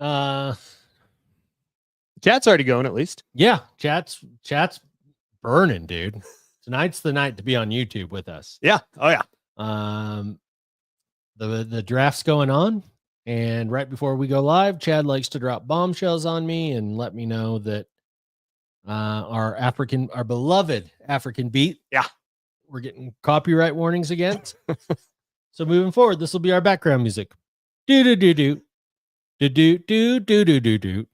Chat's already going, at least. Yeah, chat's burning, dude. Tonight's the night to be on YouTube with us. Yeah. Oh yeah. The draft's going on, and right before we go live, Chad likes to drop bombshells on me and let me know that our beloved African beat. Yeah. We're getting copyright warnings against. So moving forward, this will be our background music. Do do do do. Do do do do do do do.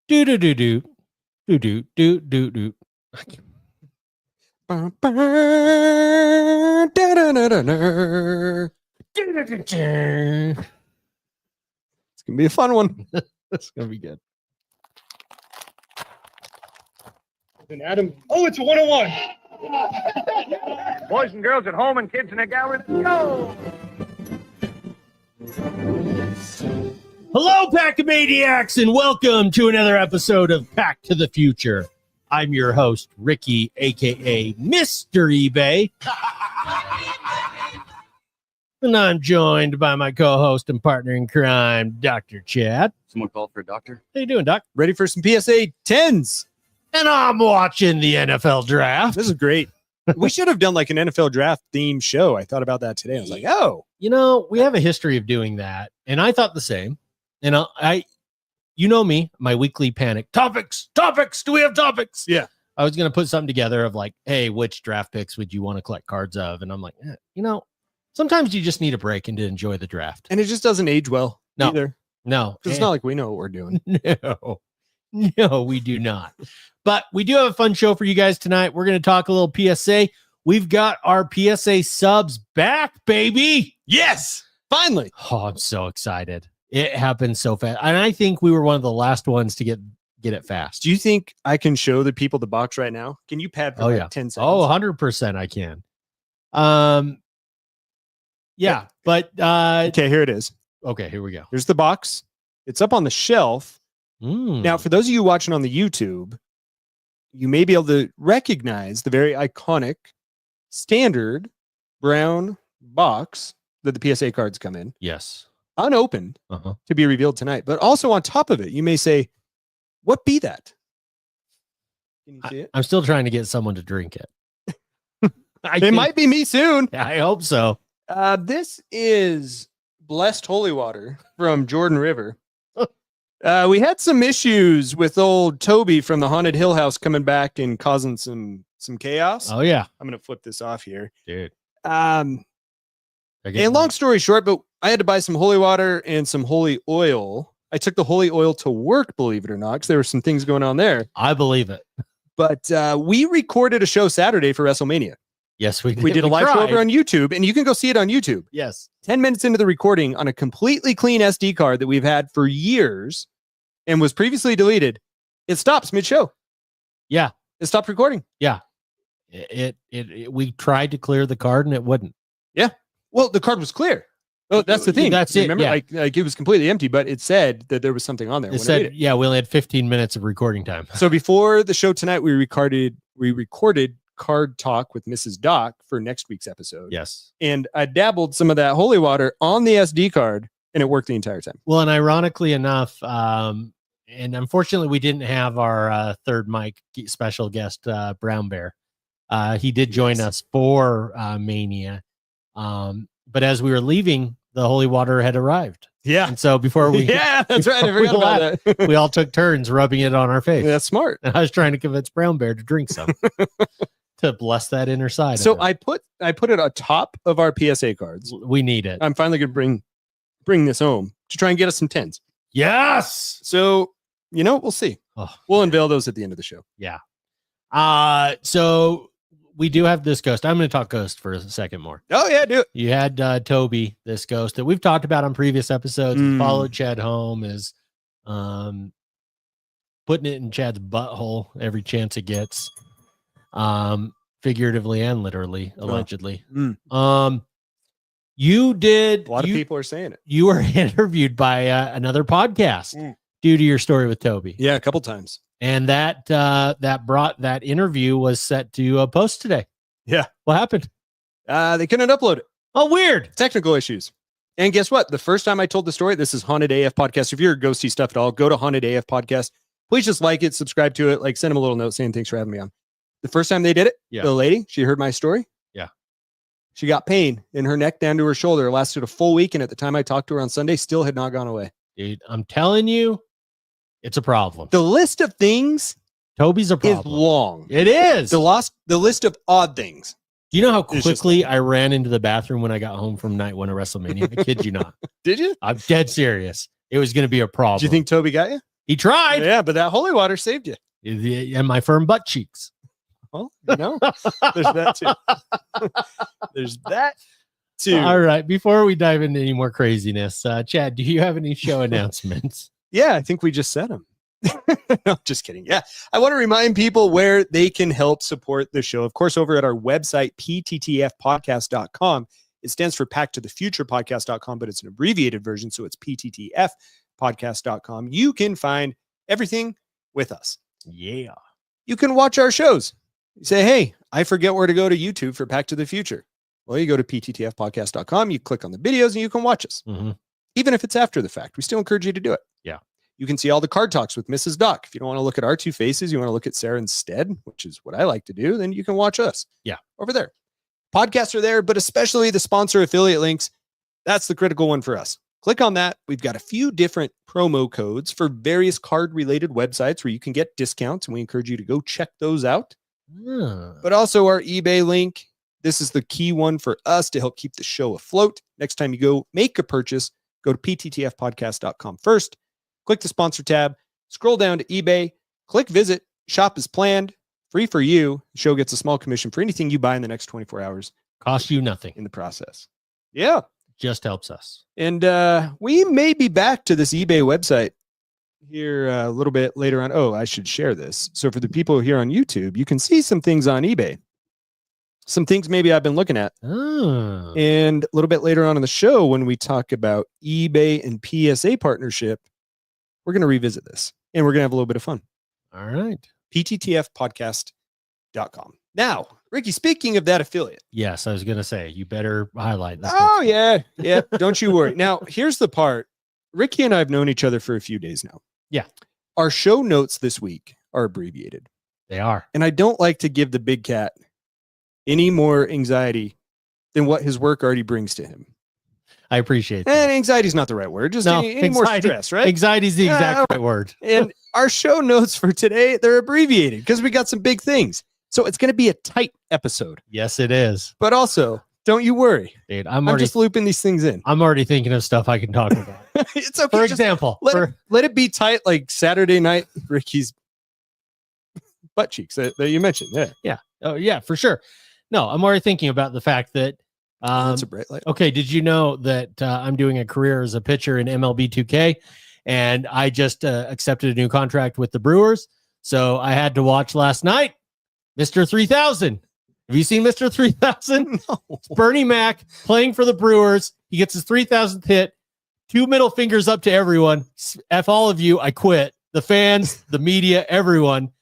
Do do do do. Do do do do do. It's gonna be a fun one. It's gonna be good. And Adam. Oh, it's a 101. Boys and girls at home and kids in the gallery, let's go! Hello, Pack-A-Maniacs, and welcome to another episode of Pack to the Future. I'm your host, Ricky, a.k.a. Mr. eBay. And I'm joined by my co-host and partner in crime, Dr. Chad. Someone called for a doctor? How you doing, Doc? Ready for some PSA 10s. And I'm watching the NFL draft. This is great. We should have done like an NFL draft themed show. I thought about that today. I was like, oh. You know, we have a history of doing that, and I thought the same. And I you know me, my weekly panic. Topics. Do we have topics? Yeah. I was going to put something together of like, hey, which draft picks would you want to collect cards of? And I'm like, you know, sometimes you just need a break and to enjoy the draft. And it just doesn't age well either. No. It's not like we know what we're doing. No, we do not. But we do have a fun show for you guys tonight. We're going to talk a little PSA. We've got our PSA subs back, baby. Yes. Finally. Oh, I'm so excited. It happened so fast. And I think we were one of the last ones to get it fast. Do you think I can show the people the box right now? Can you pad for 10 seconds? Oh, 100% I can. Yeah, but okay, here it is. Okay, here we go. Here's the box. It's up on the shelf. Now, for those of you watching on the YouTube, you may be able to recognize the very iconic standard brown box that the PSA cards come in. Yes. Unopened to be revealed tonight. But also on top of it, you may say, what be that? Can you see it? I'm still trying to get someone to drink it. It might be me soon. I hope so. This is Blessed Holy Water from Jordan River. We had some issues with old Toby from the Haunted Hill House coming back and causing some chaos. Oh, yeah. I'm going to flip this off here. Dude. And long story short, but I had to buy some holy water and some holy oil. I took the holy oil to work, believe it or not, because there were some things going on there. I believe it. But we recorded a show Saturday for WrestleMania. Yes, we did. We did a live show over on YouTube, and you can go see it on YouTube. Yes. 10 minutes into the recording on a completely clean SD card that we've had for years and was previously deleted, it stops mid-show. Yeah. It stopped recording. Yeah. We tried to clear the card and it wouldn't. Yeah. Well, the card was clear. Oh, that's the thing. That's it. Remember, yeah. like it was completely empty, but it said that there was something on there. It said, yeah, we only had 15 minutes of recording time. So before the show tonight, we recorded Card Talk with Mrs. Doc for next week's episode. Yes. And I dabbled some of that holy water on the SD card and it worked the entire time. Well, and ironically enough, and unfortunately we didn't have our third mic special guest, Brown Bear. He did join us for Mania. But as we were leaving, the holy water had arrived. Yeah. And so before we yeah, that's right. I forgot about that. We all took turns rubbing it on our face. Yeah, that's smart. And I was trying to convince Brown Bear to drink some to bless that inner side. So I put it on top of our PSA cards. We need it. I'm finally gonna bring this home to try and get us some 10s. Yes. So we'll see. Oh, we'll unveil those at the end of the show. Yeah. So we do have this ghost. I'm going to talk ghost for a second more. Oh, yeah, do it. You had Toby, this ghost that we've talked about on previous episodes. Followed Chad home, is putting it in Chad's butthole every chance it gets, figuratively and literally, allegedly. You did. A lot of people are saying it. You were interviewed by another podcast due to your story with Toby. Yeah, a couple times. And that interview was set to post today. Yeah. What happened? They couldn't upload it. Oh, weird. Technical issues. And guess what? The first time I told the story, this is Haunted AF Podcast. If you're a ghosty stuff at all, go to Haunted AF Podcast. Please just like it, subscribe to it, like send them a little note saying thanks for having me on. The first time they did it, the lady, she heard my story. Yeah. She got pain in her neck down to her shoulder. It lasted a full week. And at the time I talked to her on Sunday, still had not gone away. Dude, I'm telling you, it's a problem. The list of things Toby's a problem. is long. It is. The list of odd things. Do you know how quickly I ran into the bathroom when I got home from night one of WrestleMania? I kid you not. Did you? I'm dead serious. It was going to be a problem. Do you think Toby got you? He tried? Yeah, but that holy water saved you. And my firm butt cheeks. Well, there's that too. There's that too. All right. Before we dive into any more craziness, Chad, do you have any show announcements? Yeah, I think we just said them. No, just kidding. Yeah. I want to remind people where they can help support the show. Of course, over at our website, pttfpodcast.com. It stands for Pack to the Future Podcast.com, but it's an abbreviated version. So it's pttfpodcast.com. You can find everything with us. Yeah. You can watch our shows. You say, hey, I forget where to go to YouTube for Pack to the Future. Well, you go to pttfpodcast.com, you click on the videos, and you can watch us. Mm-hmm. Even if it's after the fact, we still encourage you to do it. Yeah. You can see all the card talks with Mrs. Doc. If you don't want to look at our two faces, you want to look at Sarah instead, which is what I like to do, then you can watch us. Yeah. Over there. Podcasts are there, but especially the sponsor affiliate links. That's the critical one for us. Click on that. We've got a few different promo codes for various card-related websites where you can get discounts, and we encourage you to go check those out. But also our eBay link. This is the key one for us to help keep the show afloat. Next time you go make a purchase, go to pttfpodcast.com first. Click the sponsor tab, scroll down to eBay, click visit, shop as planned, free for you. The show gets a small commission for anything you buy in the next 24 hours. Cost you nothing in the process. Yeah. Just helps us. And we may be back to this eBay website here a little bit later on. Oh, I should share this. So for the people here on YouTube, you can see some things on eBay. Some things maybe I've been looking at. Oh. And a little bit later on in the show, when we talk about eBay and PSA partnership, we're going to revisit this and we're going to have a little bit of fun. All right. pttfpodcast.com. Now, Ricky, speaking of that affiliate. Yes, I was going to say, you better highlight that. Oh, yeah. Yeah. Don't you worry. Now, here's the part. Ricky and I have known each other for a few days now. Yeah. Our show notes this week are abbreviated. They are. And I don't like to give the big cat any more anxiety than what his work already brings to him. I appreciate that. And anxiety is not the right word. Just any more stress, right? Anxiety is the exact right word. And our show notes for today, they're abbreviated because we got some big things. So it's going to be a tight episode. Yes, it is. But also, don't you worry. Dude, I'm just looping these things in. I'm already thinking of stuff I can talk about. It's okay. For example, let it be tight like Saturday night, Ricky's butt cheeks that you mentioned. Yeah. Yeah. Oh, yeah, for sure. No, I'm already thinking about the fact that that's a bright light. Okay, did you know that I'm doing a career as a pitcher in MLB 2K, and I just accepted a new contract with the Brewers, so I had to watch last night Mr. 3000. Have you seen Mr. 3000? No. It's Bernie Mac playing for the Brewers. He gets his 3000th hit. 2 middle fingers up to everyone. F all of you, I quit. The fans, the media, everyone.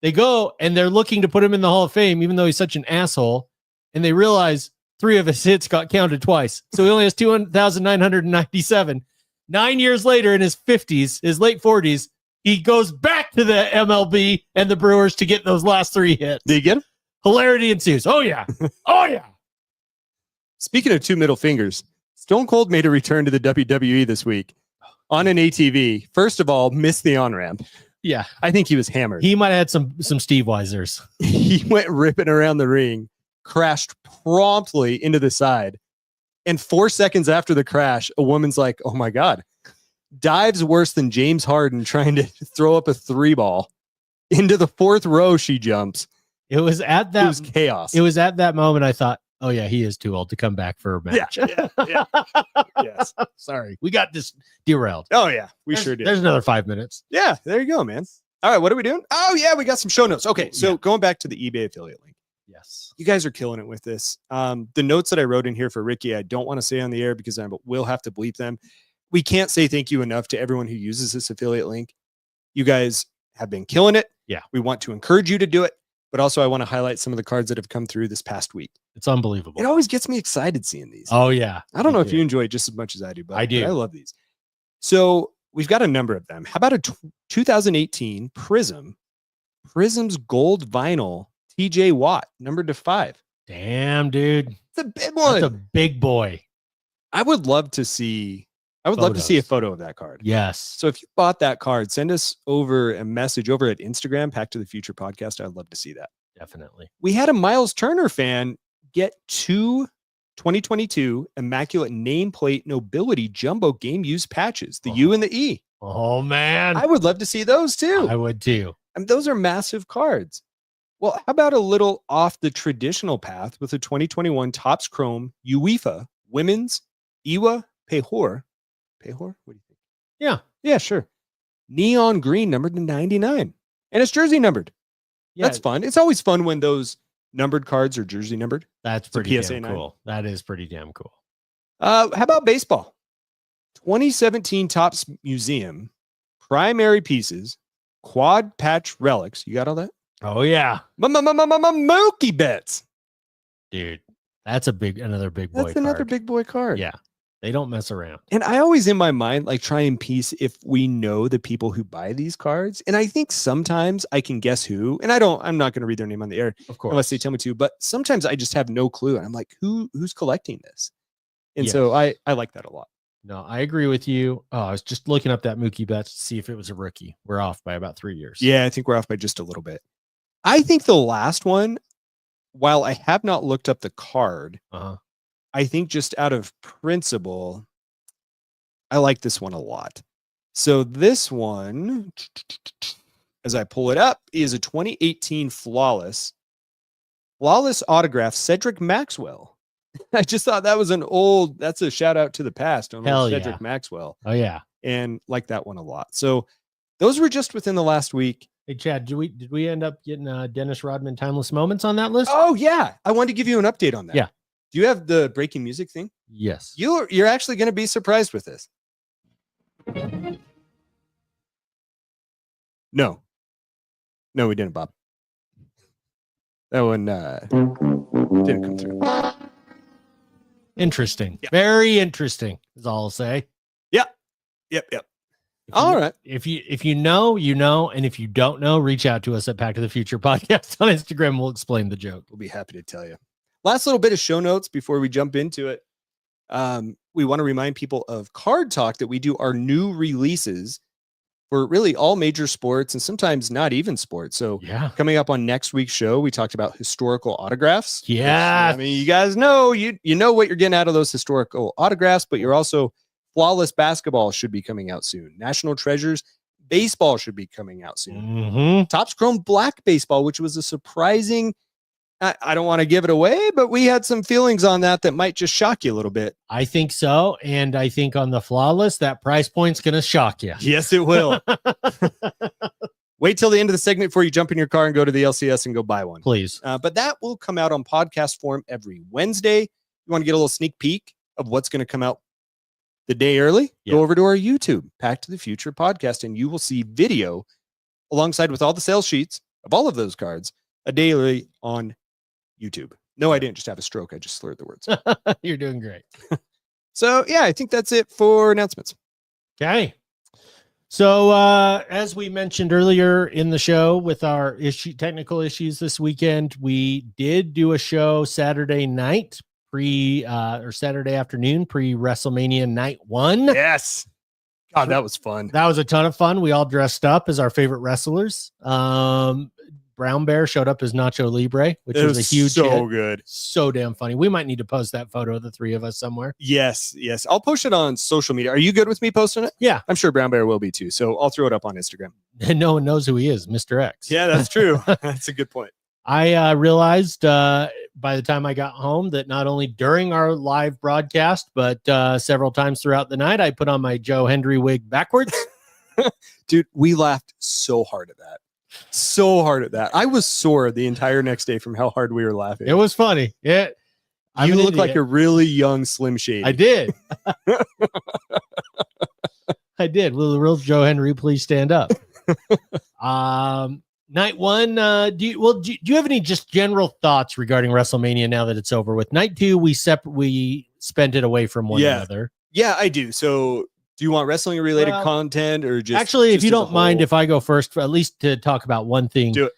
They go and they're looking to put him in the Hall of Fame, even though he's such an asshole, and they realize 3 of his hits got counted twice. So he only has 2,997. 9 years later, in his 50s, his late 40s, he goes back to the MLB and the Brewers to get those last 3 hits. Did you get him? Hilarity ensues. Oh, yeah. Oh, yeah. Speaking of 2 middle fingers, Stone Cold made a return to the WWE this week on an ATV. First of all, missed the on-ramp. Yeah. I think he was hammered. He might have had some Steve Weisers. He went ripping around the ring, crashed promptly into the side. And 4 seconds after the crash, a woman's like, oh my God, dives worse than James Harden trying to throw up a 3-ball. Into the 4th row she jumps. It was at that. It was chaos. It was at that moment I thought, oh yeah, he is too old to come back for a match. Yeah. Yes. Sorry. We got this derailed. Oh yeah, sure did. There's another 5 minutes. Yeah, there you go, man. All right, what are we doing? Oh yeah, we got some show notes. Okay, so going back to the eBay affiliate link. Yes. You guys are killing it with this. The notes that I wrote in here for Ricky, I don't want to say on the air because I will have to bleep them. We can't say thank you enough to everyone who uses this affiliate link. You guys have been killing it. Yeah. We want to encourage you to do it. but also I want to highlight some of the cards that have come through this past week. It's unbelievable. It always gets me excited seeing these. Oh yeah. I don't know if you enjoy it just as much as I do, but I do. But I love these. So we've got a number of them. How about a 2018 Prism's gold vinyl TJ Watt, numbered to 5. Damn, dude. It's a big one. That's a big boy. I would love to see a photo of that card. Yes. So if you bought that card, send us over a message over at Instagram, Pack to the Future Podcast. I'd love to see that. Definitely. We had a Miles Turner fan get 2 2022 Immaculate Nameplate Nobility Jumbo Game Used patches, the U and the E. Oh, man. I would love to see those too. I would too. And those are massive cards. Well, how about a little off the traditional path with a 2021 Topps Chrome UEFA Women's Iwa Pehor? Pehor? What do you think? Yeah. Yeah, sure. Neon green, numbered to 99. And it's jersey numbered. Yeah. That's fun. It's always fun when those numbered cards are jersey numbered. That's It's a pretty PSA damn 9. cool. That is pretty damn cool. How about baseball? 2017 Topps Museum, primary pieces, quad patch relics. You got all that? Oh, yeah. Mookie Betts. Dude, that's another big boy That's another card. big boy card. Yeah. They don't mess around. And I always in my mind like try and piece if we know the people who buy these cards. And I think sometimes I can guess who, and I'm not going to read their name on the air Of course. unless they tell me to, but sometimes I just have no clue. And I'm like, who's collecting this? And Yes. so I like that a lot. No, I agree with you. Oh, I was just looking up that Mookie Betts to see if it was a rookie. We're off by about 3 years. Yeah, I think we're off by just a little bit. I think the last one, while I have not looked up the card, I think just out of principle, I like this one a lot. So this one, as I pull it up, is a 2018 Flawless autograph, Cedric Maxwell. I just thought that was that's a shout out to the past on Hell Cedric yeah. Maxwell. Oh, yeah. And like that one a lot. So those were just within the last week. Hey, Chad, did we end up getting Dennis Rodman Timeless Moments on that list? Oh, yeah. I wanted to give you an update on that. Yeah. Do you have the breaking music thing? Yes. You're actually going to be surprised with this. No, we didn't, Bob. That one didn't come through. Interesting. Yeah. Very interesting is all I'll say. Yep. All right. If you know, you know. And if you don't know, reach out to us at Pack to the Future Podcast on Instagram. We'll explain the joke. We'll be happy to tell you. Last little bit of show notes before we jump into it. We want to remind people of Card Talk that we do our new releases for really all major sports and sometimes not even sports. So Yeah. coming up on next week's show, we talked about historical autographs. Yeah. I mean, you guys know, you know what you're getting out of those historical autographs, but you're also Flawless Basketball should be coming out soon. National Treasures Baseball should be coming out soon. Mm-hmm. Topps Chrome Black Baseball, which was a surprising, I don't want to give it away, but we had some feelings on that might just shock you a little bit. I think so. And I think on the Flawless, that price point's going to shock you. Yes, it will. Wait till the end of the segment before you jump in your car and go to the LCS and go buy one. Please. But that will come out on podcast form every Wednesday. You want to get a little sneak peek of what's going to come out the day early? Yeah. Go over to our YouTube, Pack to the Future Podcast, and you will see video alongside with all the sales sheets of all of those cards a day early on YouTube. No, I didn't just have a stroke. I just slurred the words. You're doing great. So, yeah, I think that's it for announcements. Okay. So, as we mentioned earlier in the show with our technical issues this weekend, we did do a show Saturday night or Saturday afternoon pre-WrestleMania Night 1. Yes. God, that was fun. That was a ton of fun. We all dressed up as our favorite wrestlers. Brown Bear showed up as Nacho Libre, which was a huge hit. Good. So damn funny. We might need to post that photo of the three of us somewhere. Yes. I'll post it on social media. Are you good with me posting it? Yeah. I'm sure Brown Bear will be too. So I'll throw it up on Instagram. And no one knows who he is, Mr. X. Yeah, that's true. That's a good point. I realized by the time I got home that not only during our live broadcast, but several times throughout the night, I put on my Joe Hendry wig backwards. Dude, we laughed so hard at that. I was sore the entire next day from how hard we were laughing. It was funny. You look like a really young Slim Shady. I did. I did. Will the real Joe Hendry please stand up? Night one, do you have any just general thoughts regarding WrestleMania now that it's over with? Night two, we spent it away from one another. Yeah, I do. So do you want wrestling related content or just actually, just if you don't mind if I go first, for at least to talk about one thing? Do it.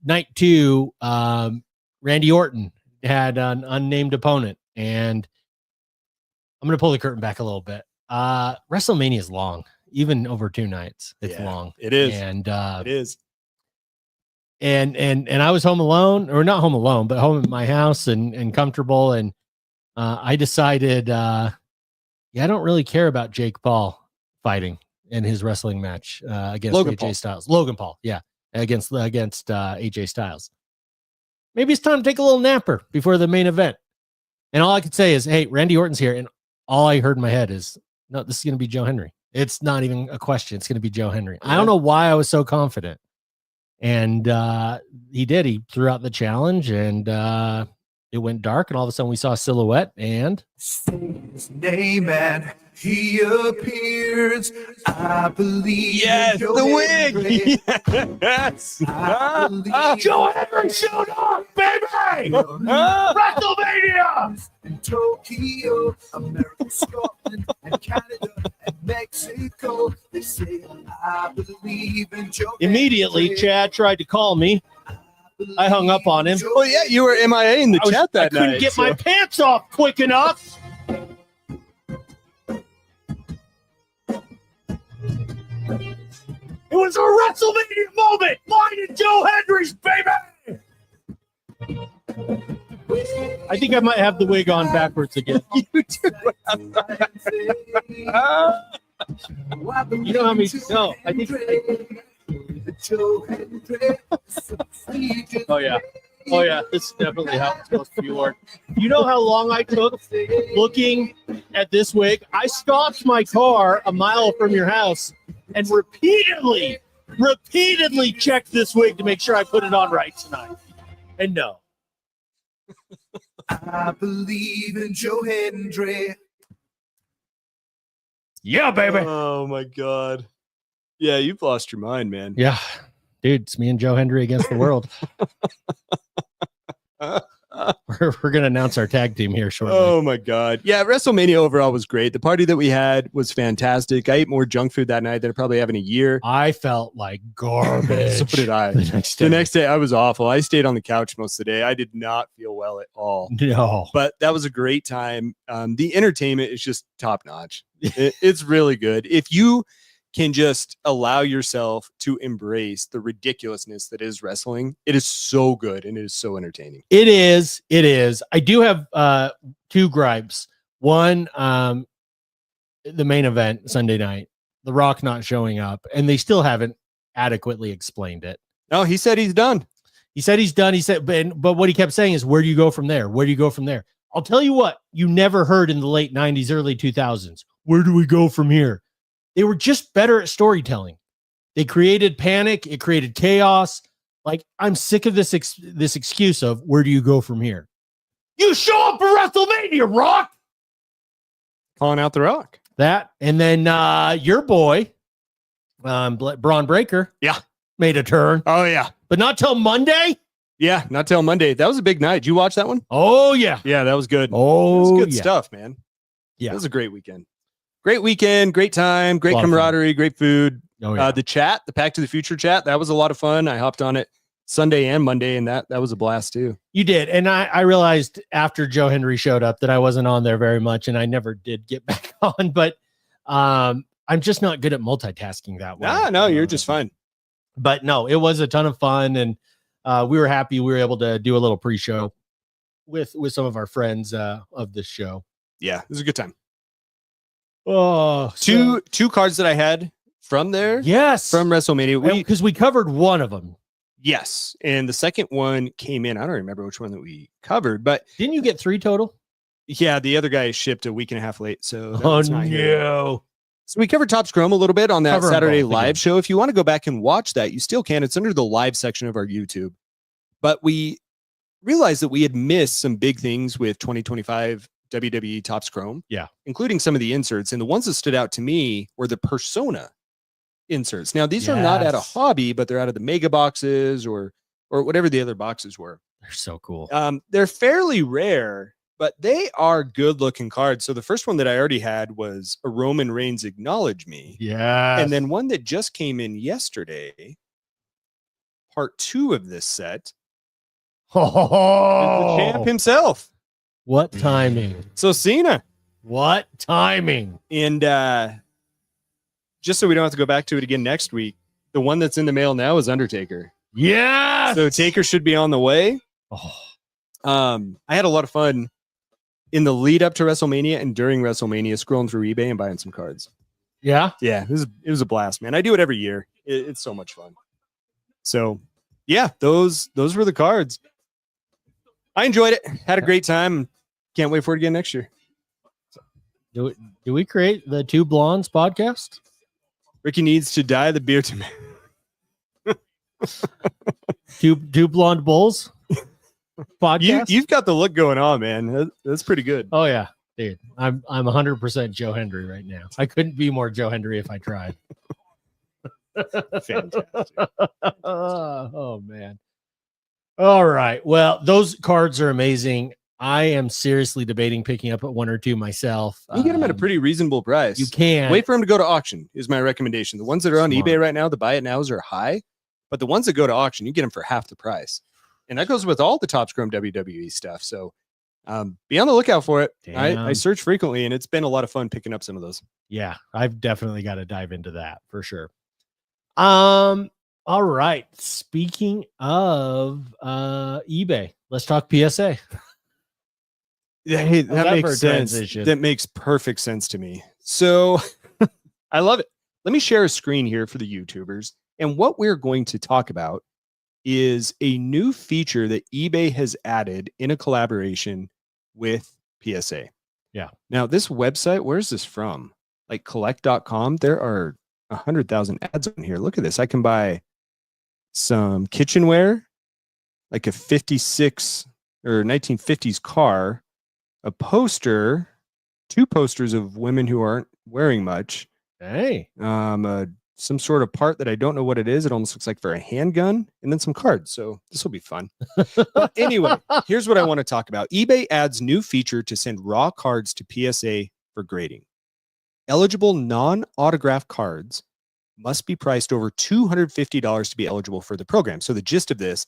Night two, Randy Orton had an unnamed opponent, and I'm going to pull the curtain back a little bit. WrestleMania is long, even over 2 nights. It's long. It is. And it is. And I was home alone, or not home alone, but home at my house and comfortable. And I decided, I don't really care about Jake Paul fighting in his wrestling match against AJ Styles. Logan Paul, yeah, against AJ Styles. Maybe it's time to take a little napper before the main event. And all I could say is, hey, Randy Orton's here. And all I heard in my head is, no, this is going to be Joe Hendry. It's not even a question. It's going to be Joe Hendry. I don't know why I was so confident. And he did. He threw out the challenge, and it went dark, and all of a sudden we saw a silhouette, and say his name and he appears. I believe. Yes, the wig. Yes. Joe Hendry showed up, baby. WrestleMania in Tokyo, America, Scotland, and Canada, and Mexico. They say I believe in Joe. Immediately, Chad tried to call me. I hung up on him. Oh yeah, you were MIA in the chat that night. I couldn't get my pants off quick enough. It was a WrestleMania moment. Mine and Joe Hendry's, baby. I think I might have the wig on backwards again. You do. You know how many? No, I think. Oh yeah. Oh yeah. This is definitely how it's supposed to be worn. You know how long I took looking at this wig? I stopped my car a mile from your house and repeatedly checked this wig to make sure I put it on right tonight. And no. I believe in Joe Hendry. Yeah, baby. Oh my God. Yeah, you've lost your mind, man. Yeah. Dude, it's me and Joe Hendry against the world. We're going to announce our tag team here shortly. Oh my God. Yeah, WrestleMania overall was great. The party that we had was fantastic. I ate more junk food that night than I probably have in a year. I felt like garbage. So did I. The next day I was awful. I stayed on the couch most of the day. I did not feel well at all. No. But that was a great time. The entertainment is just top notch. It's really good. If you can just allow yourself to embrace the ridiculousness that is wrestling, it is so good and it is so entertaining. It is. I do have 2 gripes. One, the main event Sunday night, The Rock not showing up, and they still haven't adequately explained it. No, he said he's done. He said he's done. He said, but what he kept saying is, where do you go from there? Where do you go from there? I'll tell you what, you never heard in the late 90s, early 2000s. Where do we go from here? They were just better at storytelling. They created panic. It created chaos. Like, I'm sick of this excuse of where do you go from here? You show up for WrestleMania, Rock. Calling out The Rock. That. And then your boy, Braun Breaker. Yeah. Made a turn. Oh, yeah. But not till Monday. Yeah, not till Monday. That was a big night. Did you watch that one? Oh, yeah. Yeah, that was good. Oh, it was good yeah. stuff, man. Yeah. It was a great weekend. Great weekend, great time, great camaraderie, great food. Oh, yeah. The chat, the Pack to the Future chat, that was a lot of fun. I hopped on it Sunday and Monday, and that was a blast too. You did. And I realized after Joe Hendry showed up that I wasn't on there very much, and I never did get back on, but I'm just not good at multitasking that way. No, you're just fine. But no, it was a ton of fun, and we were happy we were able to do a little pre-show with some of our friends of this show. Yeah, it was a good time. Oh, two cards that I had from there. Yes. From WrestleMania. Because we covered one of them. Yes. And the second one came in. I don't remember which one that we covered, but didn't you get 3 total? Yeah, the other guy shipped a week and a half late. So oh no. So we covered Topps Chrome a little bit on that Saturday live show. If you want to go back and watch that, you still can. It's under the live section of our YouTube. But we realized that we had missed some big things with 2025 WWE Topps Chrome. Yeah. Including some of the inserts. And the ones that stood out to me were the Persona inserts. Now, these are not out of Yes. hobby, but they're out of the mega boxes or whatever the other boxes were. They're so cool. They're fairly rare, but they are good looking cards. So the first one that I already had was a Roman Reigns Acknowledge Me. Yeah. And then one that just came in yesterday, part 2 of this set, is the champ himself. What timing? So Cena. What timing? And just so we don't have to go back to it again next week, the one that's in the mail now is Undertaker. Yeah. So Taker should be on the way. Oh, I had a lot of fun in the lead up to WrestleMania and during WrestleMania scrolling through eBay and buying some cards. yeah. Yeah, it was a blast, man. I do it every year. It's so much fun. So yeah, those were the cards. I enjoyed it. Had a great time. Can't wait for it again next year. Do we create the Two Blondes podcast? Ricky needs to dye the beard to me. Two Blonde Bulls podcast. You've got the look going on, man. That's pretty good. Oh yeah, dude. I'm 100% Joe Hendry right now. I couldn't be more Joe Hendry if I tried. Fantastic. Oh man. All right. Well, those cards are amazing. I am seriously debating picking up at 1 or 2 myself. You get them at a pretty reasonable price. You can Wait for them to go to auction is my recommendation. The ones that are on Smart. eBay right now, the buy it nows are high, but the ones that go to auction, you get them for half the price. And that goes with all the Top Scrum WWE stuff. So be on the lookout for it. I Damn. search frequently, and it's been a lot of fun picking up some of those. Yeah, I've definitely got to dive into that for sure. All right. Speaking of eBay, let's talk PSA. Hey, that Clever makes sense. transition. That makes perfect sense to me. So I love it. Let me share a screen here for the YouTubers. And what we're going to talk about is a new feature that eBay has added in a collaboration with PSA. Yeah. Now, this website, where's this from? Like collect.com. There are 100,000 ads on here. Look at this. I can buy some kitchenware, like a 56 or 1950s car, a poster, 2 posters of women who aren't wearing much. Hey. Some sort of part that I don't know what it is. It almost looks like for a handgun, and then some cards. So this will be fun. But anyway, here's what I want to talk about. eBay adds new feature to send raw cards to PSA for grading. Eligible non-autograph cards must be priced over $250 to be eligible for the program. So the gist of this,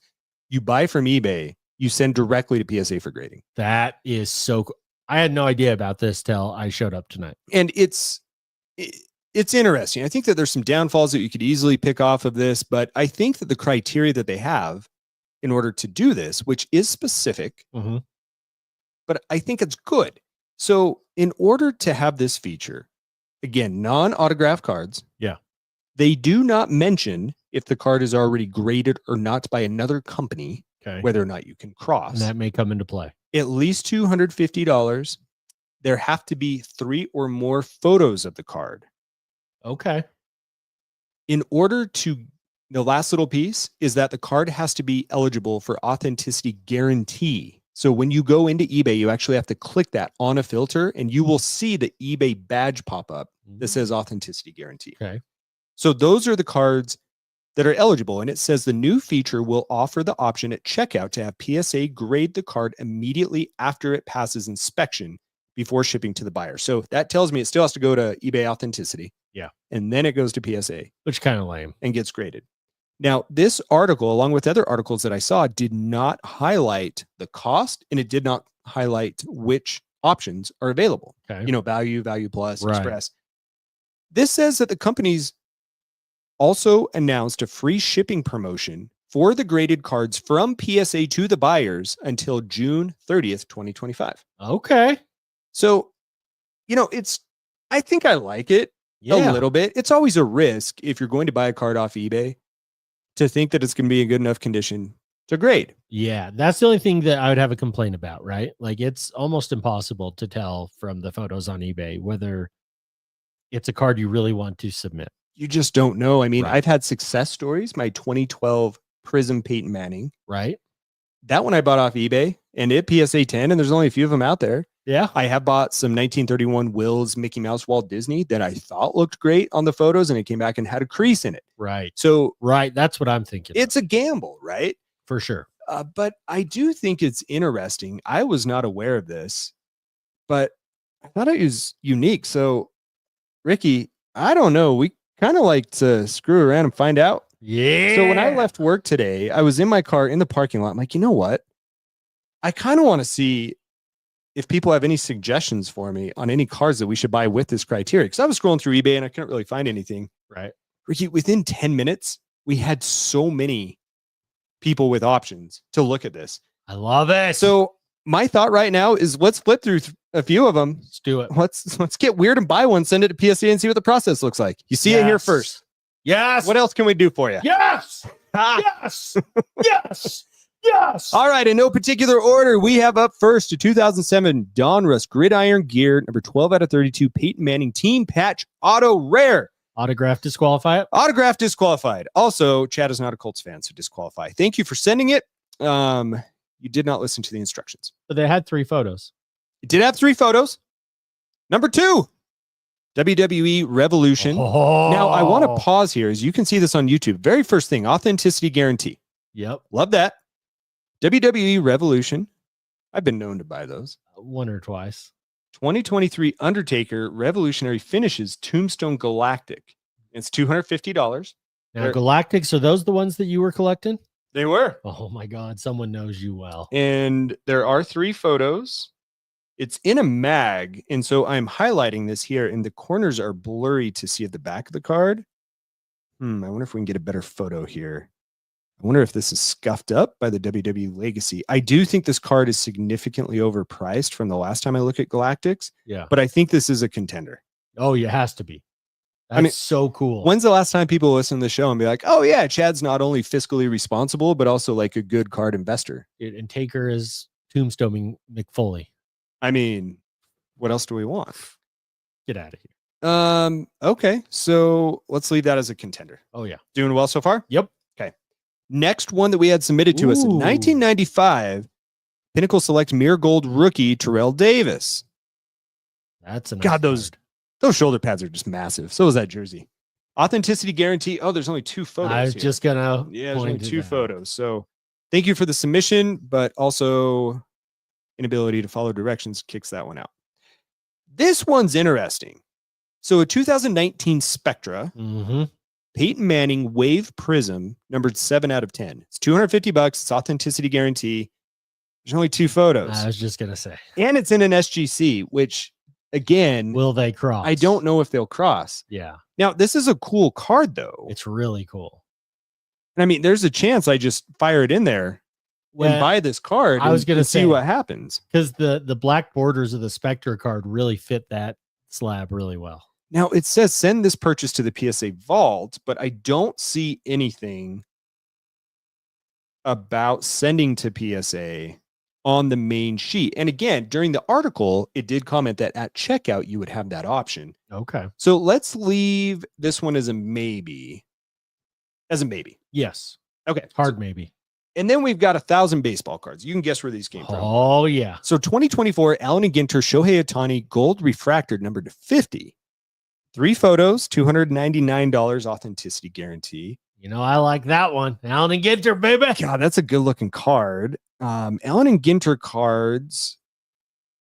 you buy from eBay, you send directly to PSA for grading. That is so cool. I had no idea about this till I showed up tonight. And it's interesting. I think that there's some downfalls that you could easily pick off of this, but I think that the criteria that they have in order to do this, which is specific, but I think it's good. So in order to have this feature, again, non-autograph cards, they do not mention if the card is already graded or not by another company, whether or not you can cross. And that may come into play. At least $250. There have to be 3 or more photos of the card. Okay. In order to, the last little piece is that the card has to be eligible for authenticity guarantee. So when you go into eBay, you actually have to click that on a filter and you will see the eBay badge pop up that says authenticity guarantee. Okay. So those are the cards that are eligible. And it says the new feature will offer the option at checkout to have PSA grade the card immediately after it passes inspection before shipping to the buyer. So that tells me it still has to go to eBay authenticity. Yeah. And then it goes to PSA. Which kind of lame. And gets graded. Now, this article, along with other articles that I saw, did not highlight the cost, and it did not highlight which options are available. Okay. You know, value plus, Right. express. This says that the companies also announced a free shipping promotion for the graded cards from PSA to the buyers until June 30th, 2025. Okay. So, you know, I think I like it a little bit. It's always a risk if you're going to buy a card off eBay to think that it's going to be in good enough condition to grade. Yeah. That's the only thing that I would have a complaint about, right? Like it's almost impossible to tell from the photos on eBay whether it's a card you really want to submit. You just don't know. I mean, Right. I've had success stories. My 2012 Prism Peyton Manning, Right. that one I bought off eBay and it PSA 10, and there's only a few of them out there. Yeah. I have bought some 1931 Will's Mickey Mouse Walt Disney that I thought looked great on the photos, and it came back and had a crease in it. Right. So Right. That's what I'm thinking. it's a gamble, right? For sure. But I do think it's interesting. I was not aware of this, but I thought it was unique. So, Ricky, I don't know. We kind of like to screw around and find out. Yeah. So when I left work today, I was in my car in the parking lot. I'm like, you know what? I kind of want to see if people have any suggestions for me on any cars that we should buy with this criteria. Because I was scrolling through eBay and I couldn't really find anything. Right. Ricky, within 10 minutes, we had so many people with options to look at this. I love it. So my thought right now is let's flip through a few of them. Let's do it. Let's get weird and buy one, send it to PSA and see what the process looks like. You see it here first. Yes. What else can we do for you? Yes. Yes. Yes. Yes. All right, in no particular order, we have up first a 2007 Donruss Gridiron Gear, number 12 out of 32, Peyton Manning Team Patch Auto Rare. Autograph disqualify it. Autograph disqualified. Also, Chad is not a Colts fan, so disqualify. Thank you for sending it. You did not listen to the instructions. But they had 3 photos. It did have 3 photos. Number 2, WWE Revolution. Oh. Now, I want to pause here, as you can see this on YouTube. Very first thing, authenticity guarantee. Yep. Love that. WWE Revolution. I've been known to buy those. 1 or twice. 2023 Undertaker Revolutionary Finishes Tombstone Galactic. It's $250. Now, Galactics, are those the ones that you were collecting? They were. Oh my God, someone knows you well. And there are 3 photos. It's in a mag. And so I'm highlighting this here, and the corners are blurry to see at the back of the card. I wonder if we can get a better photo here. I wonder if this is scuffed up by the WWE Legacy. I do think this card is significantly overpriced from the last time I look at Galactics. Yeah. But I think this is a contender. Oh, it has to be. That's so cool. When's the last time people listen to the show and be like, oh yeah, Chad's not only fiscally responsible, but also like a good card investor? And Taker is tombstoning McFoley. I mean, what else do we want? Get out of here. Okay. So let's leave that as a contender. Oh yeah. Doing well so far? Yep. Okay. Next one that we had submitted to us in 1995, Pinnacle Select Mirror Gold rookie Terrell Davis. That's a nice God, card. those shoulder pads are just massive. So is that jersey. Authenticity guarantee. Oh, there's only 2 photos. I was here. just gonna. Yeah, there's only point to 2 that. photos. So thank you for the submission, but also inability to follow directions kicks that one out. This one's interesting. So a 2019 Spectra, Peyton Manning Wave Prism, numbered 7 out of 10. It's $250. It's authenticity guarantee. There's only 2 photos. I was just gonna say. And it's in an SGC, which again, Will they cross? I don't know if they'll cross. Yeah. Now, this is a cool card though. It's really cool. And I mean, there's a chance I just fire it in there and buy this card. I was going to see say what happens. Because the black borders of the Spectre card really fit that slab really well. Now it says send this purchase to the PSA vault, but I don't see anything about sending to PSA on the main sheet. And again, during the article, it did comment that at checkout, you would have that option. Okay. So let's leave this one as a maybe. As a maybe. Yes. Okay. Hard maybe. And then we've got 1,000 baseball cards. You can guess where these came from. Oh, yeah. So 2024, Allen and Ginter, Shohei Ohtani, gold refractored, numbered to 50. 3 photos, $299 authenticity guarantee. You know, I like that one. Allen and Ginter, baby. God, that's a good looking card. Allen and Ginter cards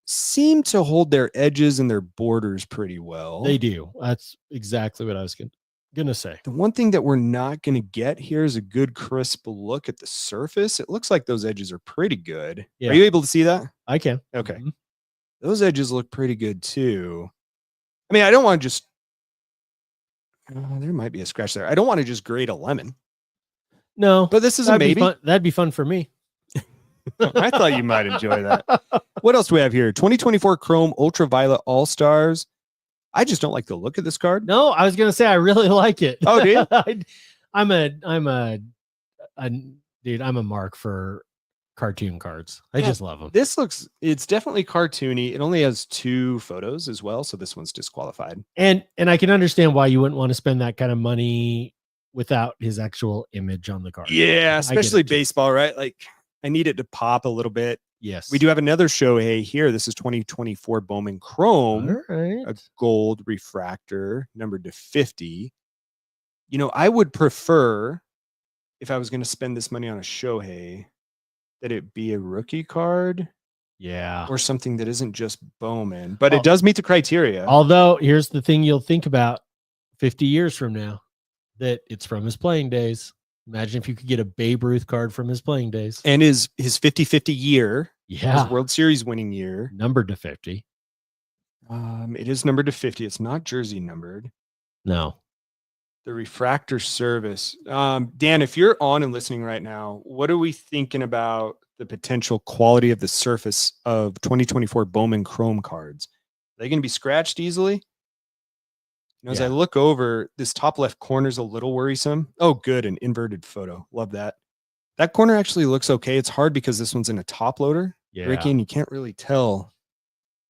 seem to hold their edges and their borders pretty well. They do. That's exactly what I was going to say. The one thing that we're not going to get here is a good crisp look at the surface. It looks like those edges are pretty good. Yeah. Are you able to see that? I can. Okay. Those edges look pretty good too. I mean, I don't want to just, there might be a scratch there. I don't want to just grade a lemon. No, but this is a maybe. That'd be fun for me. I thought you might enjoy that. What else do we have here? 2024 Chrome Ultraviolet All-Stars. I just don't like the look of this card. No, I was going to say I really like it. Oh, do you? I'm a mark for cartoon cards. I just love them. It's definitely cartoony. It only has 2 photos as well, so this one's disqualified. And I can understand why you wouldn't want to spend that kind of money without his actual image on the card. Yeah, especially baseball, right? Like I need it to pop a little bit. Yes. We do have another Shohei here. This is 2024 Bowman Chrome, All right. a gold refractor, numbered to 50. You know, I would prefer, if I was going to spend this money on a Shohei, that it be a rookie card Yeah. or something that isn't just Bowman, but it does meet the criteria. Although, here's the thing you'll think about 50 years from now, that it's from his playing days. Imagine if you could get a Babe Ruth card from his playing days. And his 50-50 year, Yeah. his World Series winning year. Numbered to 50. It is numbered to 50. It's not jersey numbered. No. The refractor service. Dan, if you're on and listening right now, what are we thinking about the potential quality of the surface of 2024 Bowman Chrome cards? Are they going to be scratched easily? You know, as I look over, this top left corner is a little worrisome. Oh, good. An inverted photo. Love that. That corner actually looks okay. It's hard because this one's in a top loader, Yeah. Ricky, and you can't really tell.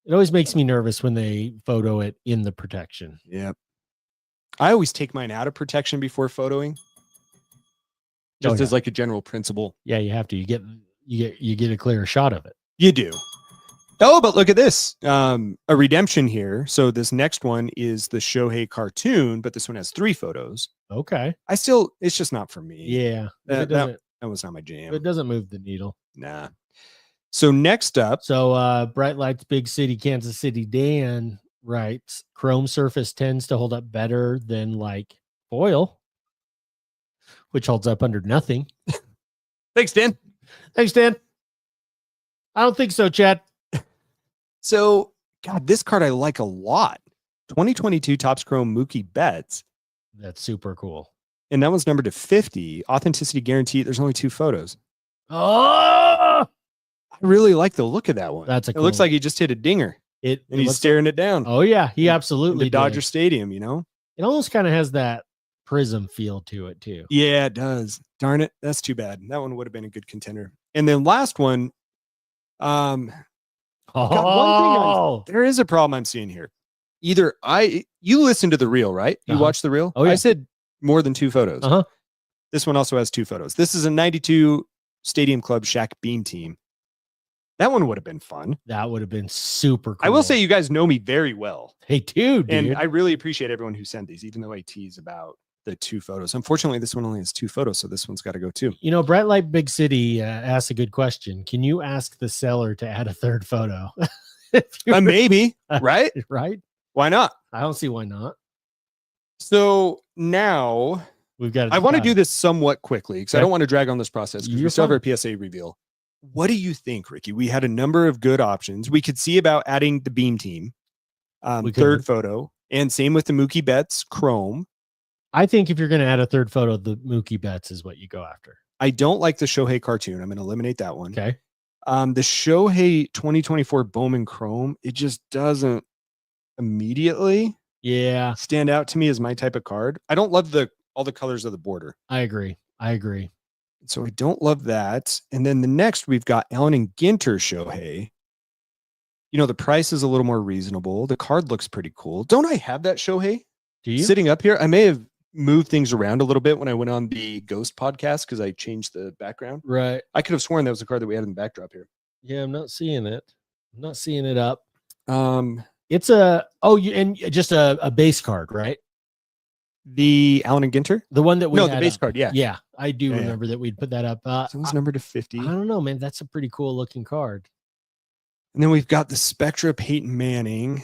It always makes me nervous when they photo it in the protection. Yep. I always take mine out of protection before photoing. Just as like a general principle. Yeah, you have to. You get a clearer shot of it. You do. Oh, but look at this. A redemption here. So this next one is the Shohei cartoon, but this one has 3 photos. Okay. It's just not for me. Yeah. That was not my jam. It doesn't move the needle. Nah. So next up. So Bright Lights Big City, Kansas City Dan writes, Chrome surface tends to hold up better than like foil, which holds up under nothing. Thanks, Dan. Thanks, Dan. I don't think so, Chad. So, God, this card I like a lot. 2022 Topps Chrome Mookie Betts. That's super cool. And that one's numbered to 50. Authenticity guarantee. There's only 2 photos. Oh, I really like the look of that one. It looks like he just hit a dinger. And he's staring it down. Oh, yeah. He absolutely the Dodger Stadium, you know? It almost kind of has that prism feel to it, too. Yeah, it does. Darn it. That's too bad. That one would have been a good contender. And then last one. There is a problem I'm seeing here. You listen to the reel, right? You watch the reel? Oh, yeah. I said more than 2 photos. This one also has 2 photos. This is a 92 Stadium Club Shaq Beam team. That one would have been fun. That would have been super cool. I will say you guys know me very well. They do, dude. And I really appreciate everyone who sent these, even though I tease about the 2 photos. Unfortunately, this one only has 2 photos, so this one's got to go too. You know, Bright Light Big City asked a good question. Can you ask the seller to add a 3rd photo? Maybe, right? Right? Why not? I don't see why not. So now We've got. I want to do this somewhat quickly because I don't want to drag on this process because You're we still have fine. our PSA reveal. What do you think, Ricky? We had a number of good options. We could see about adding the Beam team, 3rd photo, and same with the Mookie Betts Chrome. I think if you're going to add a 3rd photo, the Mookie Betts is what you go after. I don't like the Shohei cartoon. I'm going to eliminate that one. Okay. The Shohei 2024 Bowman Chrome, it just doesn't immediately stand out to me as my type of card. I don't love all the colors of the border. I agree. So I don't love that. And then the next we've got Allen and Ginter Shohei. You know, the price is a little more reasonable. The card looks pretty cool. Don't I have that Shohei? Do you? Sitting up here? I may have moved things around a little bit when I went on the Ghost podcast because I changed the background. Right. I could have sworn that was the card that we had in the backdrop here. Yeah, I'm not seeing it. I'm not seeing it up. It's just a base card, right? The Allen and Ginter? The one that we the base card, yeah. Yeah, I do remember that we'd put that up. So it's numbered to 50. I don't know, man. That's a pretty cool looking card. And then we've got the Spectra Peyton Manning.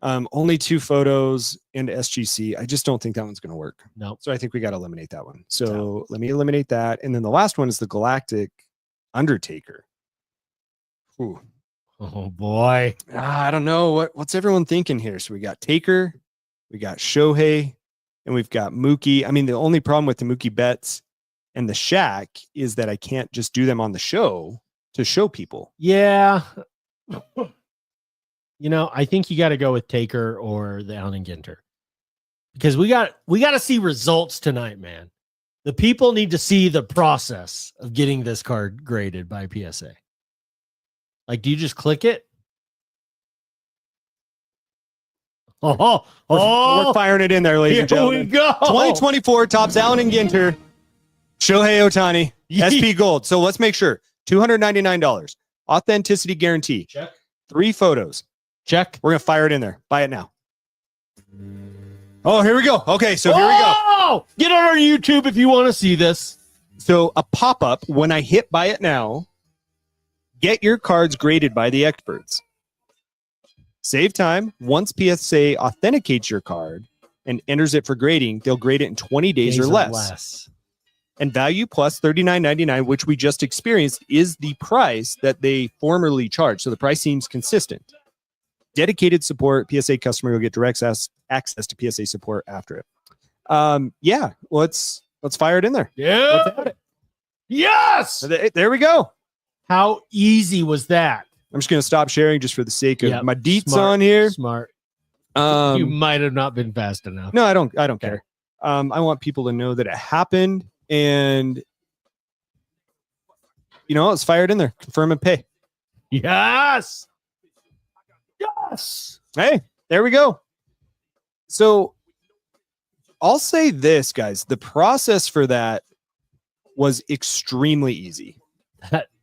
Only 2 photos and SGC. I just don't think that one's going to work. No. So I think we got to eliminate that one. So let me eliminate that. And then the last one is the Galactic Undertaker. Ooh. Oh boy. I don't know. What's everyone thinking here? So we got Taker, we got Shohei, and we've got Mookie. I mean, the only problem with the Mookie Betts and the Shaq is that I can't just do them on the show to show people. Yeah. You know, I think you got to go with Taker or the Allen and Ginter because we got to see results tonight, man. The people need to see the process of getting this card graded by PSA. Like, do you just click it? We're firing it in there, ladies and gentlemen. Here we go. 2024 Topps Allen and Ginter, Shohei Ohtani, SP Gold. So let's make sure $299. Authenticity guarantee. Check. 3 photos. Check. We're going to fire it in there. Buy it now. Oh, here we go. Okay, so here we go. Oh! Get on our YouTube if you want to see this. So a pop-up, when I hit buy it now, get your cards graded by the experts. Save time. Once PSA authenticates your card and enters it for grading, they'll grade it in 20 days or less. And value plus $39.99, which we just experienced, is the price that they formerly charged. So the price seems consistent. Dedicated support. PSA customer will get direct access to PSA support after it. Yeah, let's fire it in there. Yeah. Yes. There we go. How easy was that? I'm just going to stop sharing just for the sake of Yep. my deets Smart. on here. Smart. You Um, might have not been fast enough. no, I don't care. I want people to know that it happened, and let's fire it in there. Confirm and pay. Yes. Yes. Hey, there we go. So I'll say this, guys. The process for that was extremely easy.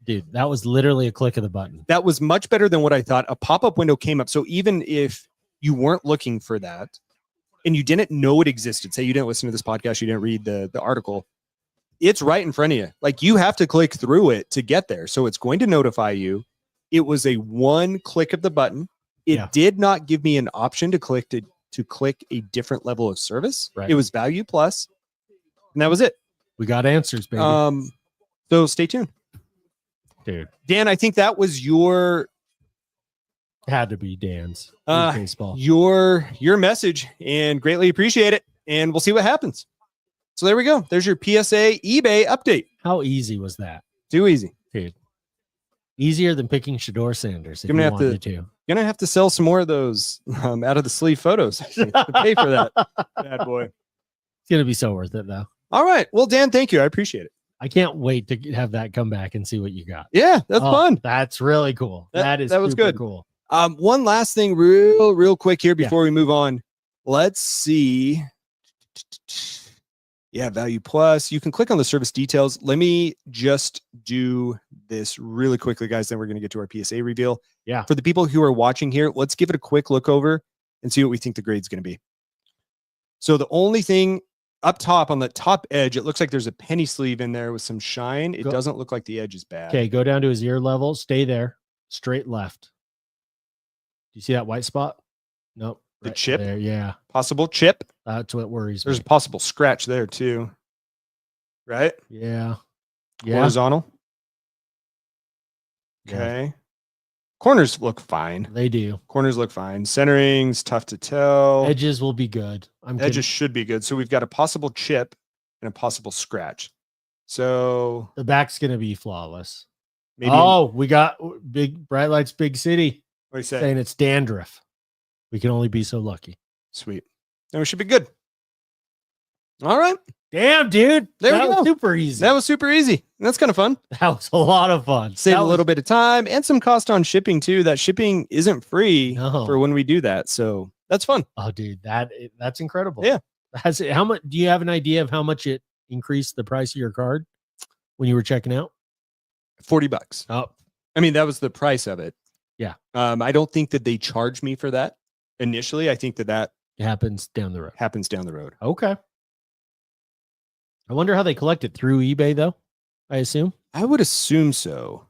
Dude, that was literally a click of the button. That was much better than what I thought. A pop-up window came up. So even if you weren't looking for that and you didn't know it existed, say you didn't listen to this podcast, you didn't read the article, it's right in front of you. Like, you have to click through it to get there. So it's going to notify you. It was a one click of the button. It did not give me an option to click a different level of service. Right. It was value plus, and that was it. We got answers, baby. So stay tuned. Dude, Dan, I think that was your had to be Dan's baseball. your message, and greatly appreciate it. And we'll see what happens. So there we go. There's your PSA eBay update. How easy was that? Too easy. Dude. Easier than picking Shador Sanders if You're you gonna have wanted to. Gonna have to sell some more of those out of the sleeve photos, I think, to pay for that. Bad boy. It's gonna be so worth it though. All right. Well, Dan, thank you. I appreciate it. I can't wait to have that come back and see what you got. Yeah, that's fun. That's really cool. That was good. Cool. One last thing real quick here before we move on. Let's see. Yeah, value plus. You can click on the service details. Let me just do this really quickly, guys. Then we're going to get to our PSA reveal. Yeah. For the people who are watching here, let's give it a quick look over and see what we think the grade's going to be. So the only thing up top on the top edge, it looks like there's a penny sleeve in there with some shine. It doesn't look like the edge is bad. Okay, go down to his ear level. Stay there. Straight left. Do you see that white spot? Nope. The chip? There, yeah. Possible chip. That's what worries There's me. a possible scratch there too. Right? Yeah. Yeah. Horizontal. Okay. Corners look fine. They do. Corners look fine. Centering's tough to tell. Edges will be good. Edges should be good. So we've got a possible chip and a possible scratch. So the back's going to be flawless. maybe. We got big Bright Lights, Big City What do you say? saying it's dandruff. We can only be so lucky. Sweet. Then we should be good. All right. Damn, dude. There we that go. was super easy. That was super easy. That's kind of fun. That was a lot of fun. Save a little bit of time and some cost on shipping too. That shipping isn't free No. for when we do that. So that's fun. Oh, dude, that's incredible. Yeah. How much? Do you have an idea of how much it increased the price of your card when you were checking out? $40. Oh, I mean, that was the price of it. Yeah. I don't think that they charged me for that initially. I think that it happens down the road. happens down the road. Okay. I wonder how they collect it through eBay, though. I assume. I would assume so.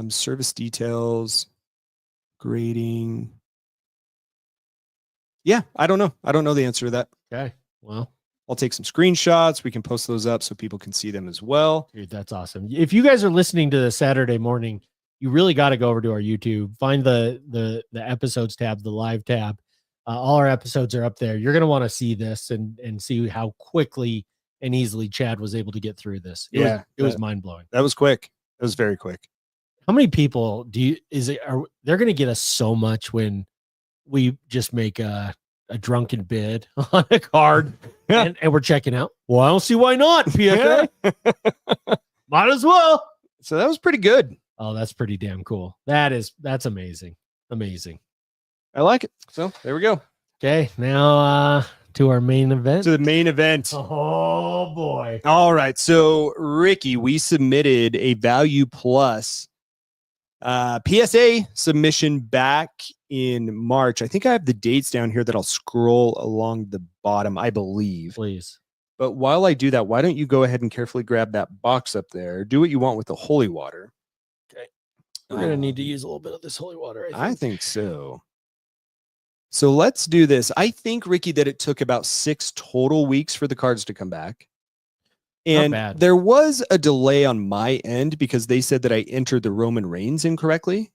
Service details, grading. Yeah, I don't know. I don't know the answer to that. Okay. Well, I'll take some screenshots. We can post those up so people can see them as well. dude, that's awesome. If you guys are listening to the Saturday morning, you really got to go over to our YouTube, find the episodes tab, the live tab. All our episodes are up there. You're going to want to see this and see how quickly and easily Chad was able to get through this. It was mind blowing. That was quick. That was very quick. How many people they're going to get us so much when we just make a drunken bid on a card and we're checking out? Well, I don't see why not. PSA. Might as well. So that was pretty good. Oh, that's pretty damn cool. That's amazing. Amazing. I like it. So there we go. Okay, now to our main event. To the main event. Oh boy. All right. So Ricky, we submitted a value plus PSA submission back in March. I think I have the dates down here that I'll scroll along the bottom, I believe. Please. But while I do that, why don't you go ahead and carefully grab that box up there? Do what you want with the holy water. Okay. We're going to need to use a little bit of this holy water. I think so. So let's do this. I think, Ricky, that it took about 6 total weeks for the cards to come back. And there was a delay on my end because they said that I entered the Roman Reigns incorrectly.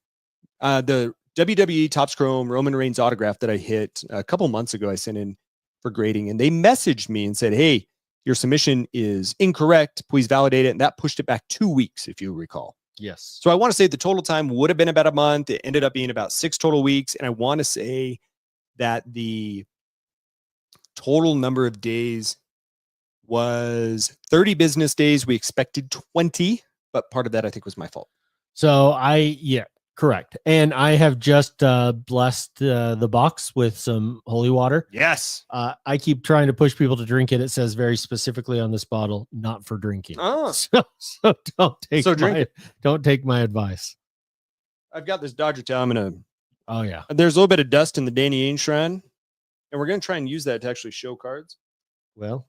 The WWE Topps Chrome Roman Reigns autograph that I hit a couple months ago, I sent in for grading, and they messaged me and said, hey, your submission is incorrect. Please validate it. And that pushed it back 2 weeks, if you recall. Yes. So I want to say the total time would have been about a month. It ended up being about 6 total weeks. And I want to say that the total number of days was 30 business days. We expected 20, but part of that I think was my fault. So correct. And I have just blessed the box with some holy water. Yes. I keep trying to push people to drink it. It says very specifically on this bottle, not for drinking. Oh. So drink don't take my advice. I've got this Dodger tail. I'm going to. Oh, yeah. There's a little bit of dust in the Danny Ainge shrine, and we're going to try and use that to actually show cards. Well,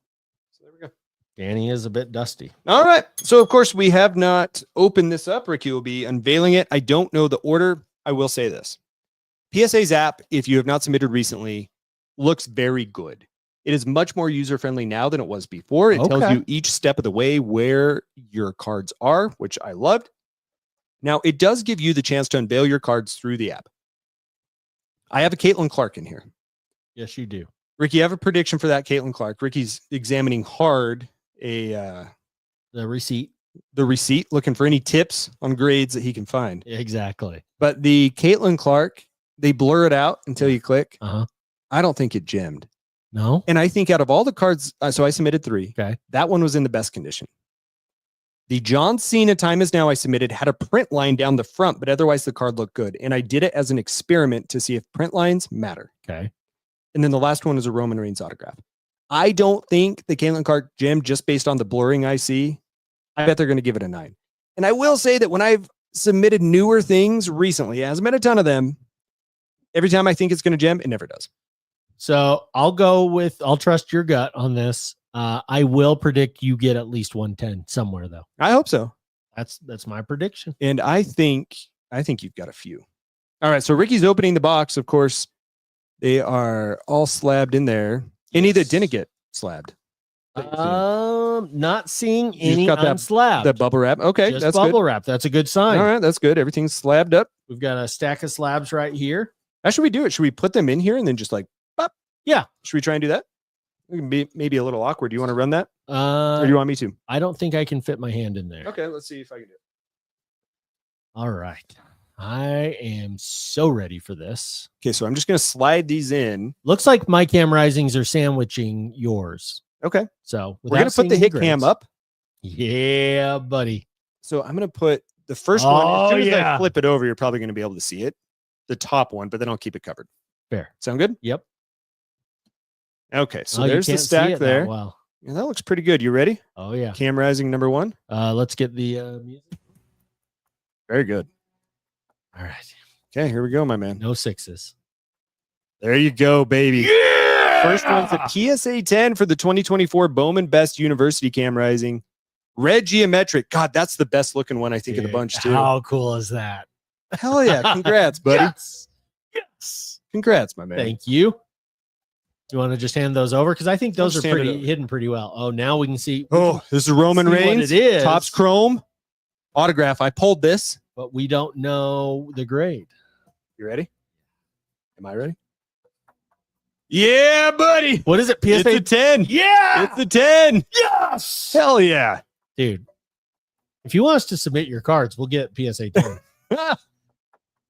so there we go. Danny is a bit dusty. All right. So, of course, we have not opened this up. Ricky will be unveiling it. I don't know the order. I will say this. PSA's app, if you have not submitted recently, looks very good. It is much more user-friendly now than it was before. It tells you each step of the way where your cards are, which I loved. Now, it does give you the chance to unveil your cards through the app. I have a Caitlin Clark in here. Yes, you do. Ricky, I have a prediction for that Caitlin Clark. Ricky's examining hard the receipt, looking for any tips on grades that he can find. Exactly. But the Caitlin Clark, they blur it out until you click. Uh-huh. I don't think it gemmed. No. And I think out of all the cards, so I submitted 3. Okay. That one was in the best condition. The John Cena Time Is Now I submitted had a print line down the front, but otherwise the card looked good. And I did it as an experiment to see if print lines matter. Okay. And then the last one is a Roman Reigns autograph. I don't think the Caitlin Clark gem, just based on the blurring I see, I bet they're going to give it a 9. And I will say that when I've submitted newer things recently, hasn't been a ton of them, every time I think it's going to gem, it never does. So I'll trust your gut on this. I will predict you get at least 110 somewhere, though. I hope so. That's my prediction. And I think you've got a few. All right. So Ricky's opening the box. Of course, they are all slabbed in there. Any that didn't get slabbed. Not seeing any unslabbed. The bubble wrap. Okay. Just that's bubble good. wrap. That's a good sign. All right. That's good. Everything's slabbed up. We've got a stack of slabs right here. How should we do it? Should we put them in here and then just like, pop? Yeah. Should we try and do that? It can be maybe a little awkward. Do you want to run that? Or do you want me to? I don't think I can fit my hand in there. Okay, let's see if I can do it. All right. I am so ready for this. Okay, so I'm just going to slide these in. Looks like my cam risings are sandwiching yours. Okay. So we're going to put the hit cam up. Yeah, buddy. So I'm going to put the first one. As soon as I flip it over, you're probably going to be able to see it. The top one, but then I'll keep it covered. Fair. Sound good? Yep. Okay, so there's the stack there. Wow. Yeah, that looks pretty good. You ready? Oh, yeah. Cam rising number 1. Let's get the music. Very good. All right. Okay, here we go, my man. No 6s. There you go, baby. Yeah! First one's a PSA 10 for the 2024 Bowman Best University Cam Rising. Red Geometric. God, that's the best looking one, I think, of the bunch, too. How cool is that? Hell yeah. Congrats, buddy. Yes. Congrats, my man. Thank you. You want to just hand those over? Because I think those are pretty hidden pretty well. Oh, now we can see. Oh, this is Roman Reigns. It is. Topps Chrome. Autograph. I pulled this. But we don't know the grade. You ready? Am I ready? Yeah, buddy. What is it? PSA? It's a 10. Yeah. It's a 10. Yes. Hell yeah. Dude, if you want us to submit your cards, we'll get PSA 10.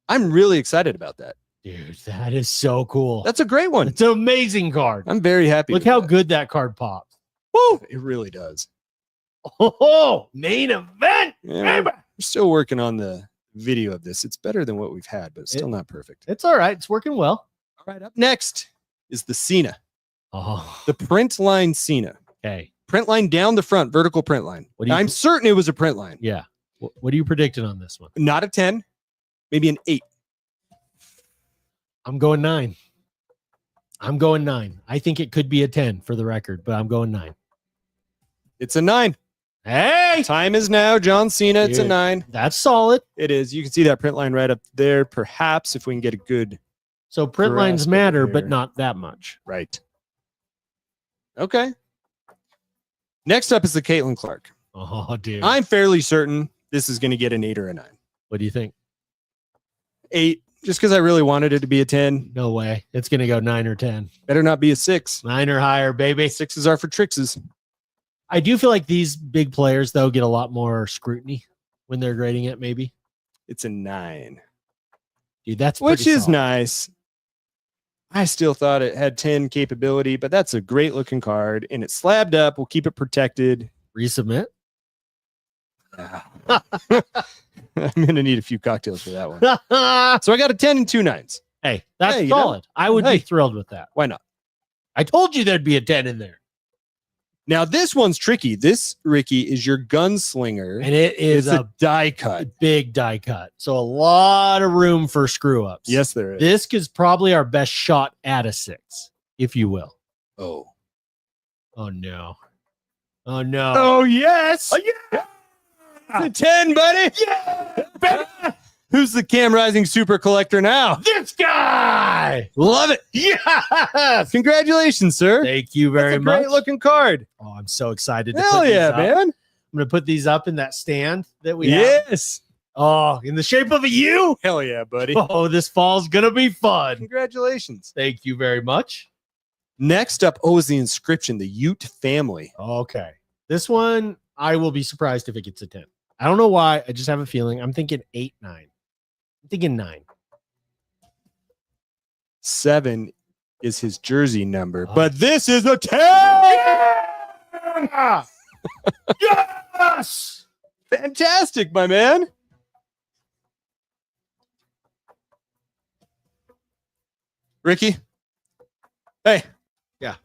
I'm really excited about that. Dude, that is so cool. That's a great one. It's an amazing card. I'm very happy. Look how good that card pops. Woo! It really does. Oh, main event. Yeah, we're still working on the video of this. It's better than what we've had, but it's still not perfect. It's all right. It's working well. All right, up next is the Cena. Oh, the print line Cena. Okay. Print line down the front, vertical print line. I'm certain it was a print line. Yeah. What are you predicting on this one? Not a 10. maybe an 8. I'm going 9. I think it could be a 10 for the record, but I'm going 9. It's a 9. Hey, Time is now. John Cena, it's a Dude. 9. that's solid. It is. You can see that print line right up there. Perhaps if we can get a good So print lines grasp matter, over but here. not that much. right. Okay. Next up is the Caitlin Clark. Oh, dude. I'm fairly certain this is going to get an 8 or a 9. What do you think? 8, just because I really wanted it to be a 10. No way. It's going to go 9 or 10. Better not be a 6. 9 or higher, baby. 6s are for Trixes. I do feel like these big players, though, get a lot more scrutiny when they're grading it, maybe. It's a 9. Dude, that's Which pretty is solid. nice. I still thought it had 10 capability, but that's a great looking card. And it's slabbed up. We'll keep it protected. Resubmit. I'm going to need a few cocktails for that one. So I got a 10 and 2 9s. Hey, that's Hey, you know, solid. I would hey. be thrilled with that. Why not? I told you there'd be a 10 in there. Now, this one's tricky. This, Ricky, is your gunslinger. And it is it's a a die cut. big die cut. So a lot of room for screw ups. Yes, there is. This is probably our best shot at a 6, if you will. Oh. Oh, no. Oh, no. Oh, yes. Oh, yeah. It's a 10, buddy. Yeah. Who's the Cam Rising super collector now? This guy. Love it. Yes. Congratulations, sir. Thank you very That's a much. great looking card. Oh, I'm so excited to Hell put yeah, these up. man. I'm going to put these up in that stand that we have. Yes. Oh, in the shape of a U. Hell yeah, buddy. Oh, this fall's going to be fun. Congratulations. Thank you very much. Next up, is the inscription, the Ute family. Okay. This one, I will be surprised if it gets a 10. I don't know why. I just have a feeling. I'm thinking 8, 9. I'm thinking 9. 7 is his jersey number, Oh. but this is a 10. Yeah! Yes! Fantastic, my man. Ricky. Hey. Yeah.